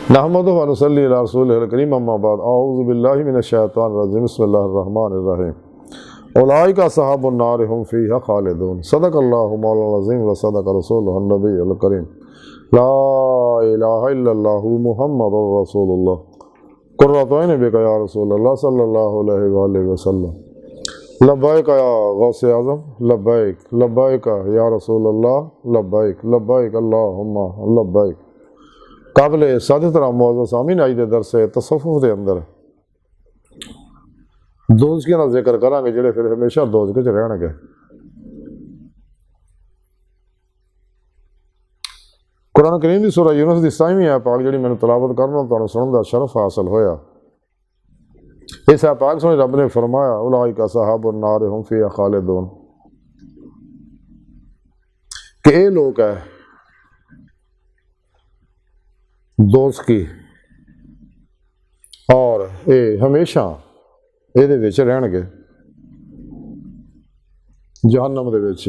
नहमदुहु व नुसल्ली अला रसूलिहिल करीम अम्मा बाद अऊज़ु बिल्लाहि मिनश शैतानिर रजीम बिस्मिल्लाहिर रहमानिर रहीम उलाइका अस्हाबुन नार हुम फ़ीहा खालिदून सदक़ल्लाहु मौलाना अज़ीम व सदक़ रसूलुहुन नबियुल करीम ला इलाहा इल्लल्लाहु मुहम्मदुर रसूलुल्लाह कुर्रतु ऐनि बिका या रसूलल्लाह सल्लल्लाहु अलैहि व आलिहि वसल्लम लब्बैक या गौसे आज़म लब्बैक लब्बैक या रसूलल्लाह लब्बैक लब्बैक अल्लाहुम्मा लब्बैक। काबिल सादित मौजूद सामीन आई दे दरस तसव्वुफ़ दे अंदर दोज़कियां दा जिक्र करांगे जिहड़े फिर हमेशा दोज़ख च रहणगे। कुरान करीम दी सूरह यूनुस दी 27वीं आयत पाक जिहड़ी मैनूं तलावत करना तुहानूं सुणन दा शरफ हासिल होया। इस आयत पाक सुनी रब ने फरमाया उलाइका अस्हाबुन नार हुम फ़ीहा खालिदून कि ये लोग है दोज़की और ये हमेशा ਇਹਦੇ ਵਿੱਚ ਰਹਿਣਗੇ जहन्नम ਦੇ ਵਿੱਚ।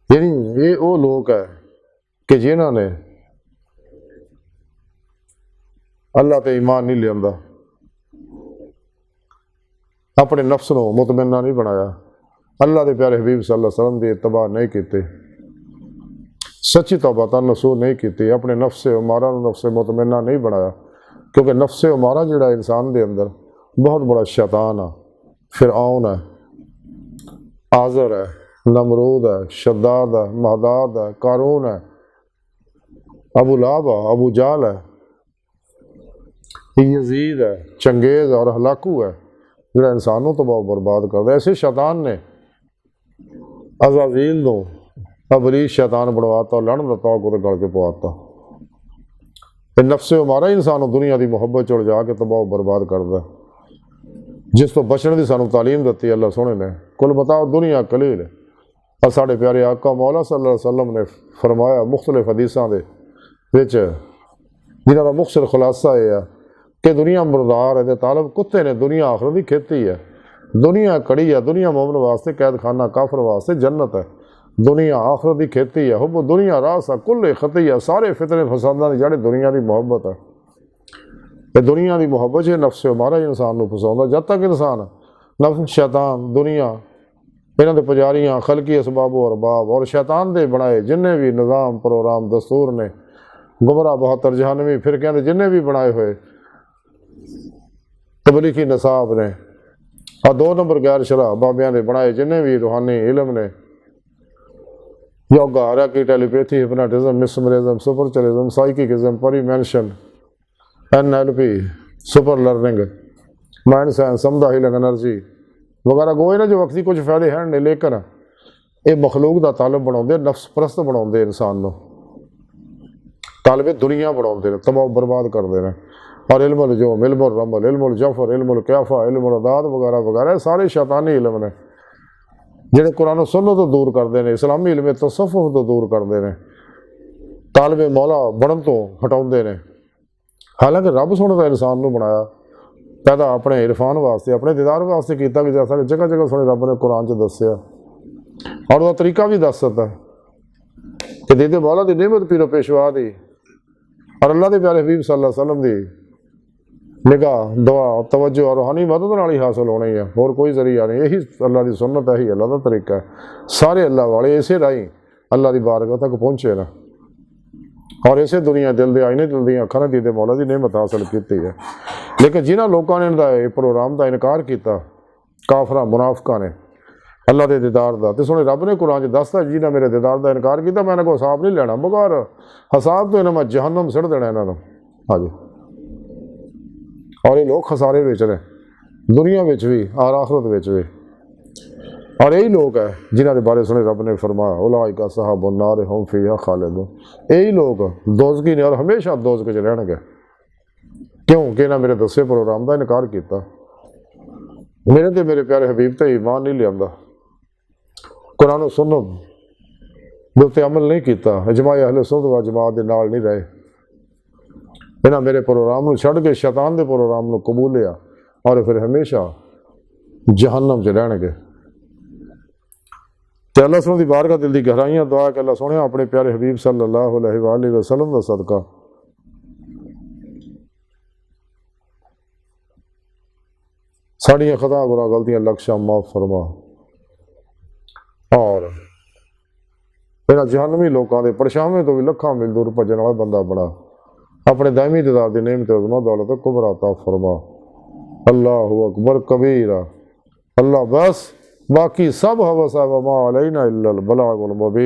यानी ये वो लोग है कि जिन्होंने अल्लाह पे ईमान नहीं लिया, अपने नफ्स को मुतमन्ना नहीं बनाया, अल्लाह के प्यारे हबीब सल्लल्लाहु अलैहि वसल्लम की इत्तबा नहीं की, सच्ची तौबा नसूर नहीं की, अपने नफ्स उमारा नफ्स मुतमन्ना नहीं बनाया। क्योंकि नफ्स उमारा जिहड़ा इंसान के अंदर बहुत बड़ा शैतान है, फिरऔन है, आज़र है, नमरूद है, शद्दाद है, महदाद है, कारून है, अबू लहब है, अबू जाल है, यजीद है, चंगेज़ और हलाकू है जिहड़ा इंसान को तबाह बर्बाद करता। ऐसे शैतान ने अज़ाज़ील को अबलीस शैतान बनवाता, लड़न का तौक गल के पवाता। नफ्से उमारा ही इंसान दुनिया की मुहब्बत चुड़ जाके तबाह बर्बाद करता, जिस तो बचने की सानू तालीम दी अल्लाह सोहने ने। कुल बताओ दुनिया कलील और साढ़े प्यारे आका मौला सल्लल्लाहु अलैहि वसल्लम ने फरमाया मुख्तलिफ हदीसां दे विच जिन्हां दा मुख्तसर खुलासा यह है कि दुनिया मुर्दार है, तालब कुत्ते ने, दुनिया आखिरत की खेती है, दुनिया कड़ी है, दुनिया मोमन वास्ते कैद खाना, काफर वास्ते जन्नत है, दुनिया आखिरत की खेती है। हुब दुनिया रास है कुल खतिया, सारे फितने फसादां दी जड़ दुनिया की मुहब्बत है। ये दुनिया की मुहब्बत है नफ्स उमारा ही इंसान को फसाउंदा। जब तक इंसान नफ्स शैतान दुनिया इन्हां दे पुजारियां खलकी असबाब और अरबाब और शैतान दे बनाए जिन्हें भी निज़ाम प्रोग्राम दस्तूर ने, गुमराह 72 जहानवी फिरकियां दे जिन्हें भी बनाए हुए तबलीगी नसाब ने और 2 नंबर गैर शरा बाबियां दे बनाए जिन्हें भी रूहानी इलम ने, yoga, reiki, telepathy, hypnotism, mesmerism, सुपरचरिज्म, साइकिकिज्म, परिमेंशन, NLP, super learning, mind science, समझा हीलिंग एनर्जी वगैरह गोए ना जो वक्ती कुछ फायदे हैं नहीं, लेकिन ये मखलूक का तालब बनाते, नफ्स परस्त बनाते, इंसान को तालबे दुनिया बनाते, तबाह बर्बाद करते हैं। और इल्मुल जुम, इल्मुल रमल, इल्मुल जफर, इल्मुल कैफा, इल्मुल अदाद वगैरह वगैरह सारे शैतानी इल्म ने जिहड़े कुरान सुन्नत तो दूर करते हैं, इस्लामी इल्म तसव्वुफ़ तो दूर करते हैं, तालबे मौला बनन तो हटाते हैं। हालांकि रब सोने का इंसान को बनाया पैदा अपने इरफान वास्ते, अपने दीदार वास्ते किया कि जैसा कि जगह जगह सोने रब ने कुरान च दस्या और वह तरीका भी दस सकता है कि दीदे मौला की नेमत पीरो पेशवा दी और अल्लाह के प्यारे हबीब सल्लल्लाहु अलैहि वसल्लम की निगाह, दुआ, तवज्जो और रूहानी मदद नाल ही हासिल होनी है, और कोई जरिया नहीं। यही अल्लाह की सुन्नत है, यही अल्लाह का तरीका है। सारे अल्लाह वाले इसे राही अल्लाह की बारगाह तक पहुँचे ना और इसे दुनिया दिल दे आईने दिल दी अखां ने दीदे मौला की नेमत हासिल की है। लेकिन जिन्होंने लोगों ने इनका प्रोग्राम का इनकार किया, काफरा मुनाफिकां ने अल्लाह के दीदार का, तो सुने रब ने कुरान च दसता जिन्हें मेरे दीदार का इनकार किया मैंने कोई हिसाब नहीं लेना, बगैर हिसाब तो इन्हें मैं जहन्नम सिट देना इन्होंने। हाँ जी, और ये लोग खसारे बेच रहे दुनिया में भी और आखिरत में भी। और यही लोग है जिन्हों के बारे सुने रब ने फरमाया उलाइका अस्हाबुन नार हुम फ़ीहा खालिदून, यही लोग दोज़की ने और हमेशा दोज़ख च रहणगे। क्यों कि इन्हें मेरे दसे प्रोग्राम का इनकार किया, मेरे तो मेरे प्यारे हबीब तो ईमान नहीं लिया, कुरान सुन्नत दे उत्ते अमल नहीं किया, इजमा अहले सुन्नत व जमात दे नाल नहीं रहे, इन्हें मेरे प्रोग्राम को छड़ के शैतान के प्रोग्राम को कबूलिया और फिर हमेशा जहन्नम च रहणगे। ते अल्लाह सोने दी बारगाह दिल दी गहराइयां दुआ कि अल्लाह सोने अपने प्यारे हबीब सल्लल्लाहु अलैहि वसल्लम दा सदका साड़ियां खता गुनाह गलतियां लक्ष्यां माफ फरमा और इन्हां जहन्नमी लोगों के परछावें तो भी लखां मील दूर भजन वाला बंदा बड़ा अपने दायमी दीदार दी नेमत अज़मा दौलत कुबरा अता फरमा। अल्लाहु अकबर कबीरा। अल्लाह बस बाकी सब हवस है वमा अलैना इल्लल बलागुल मुबीन।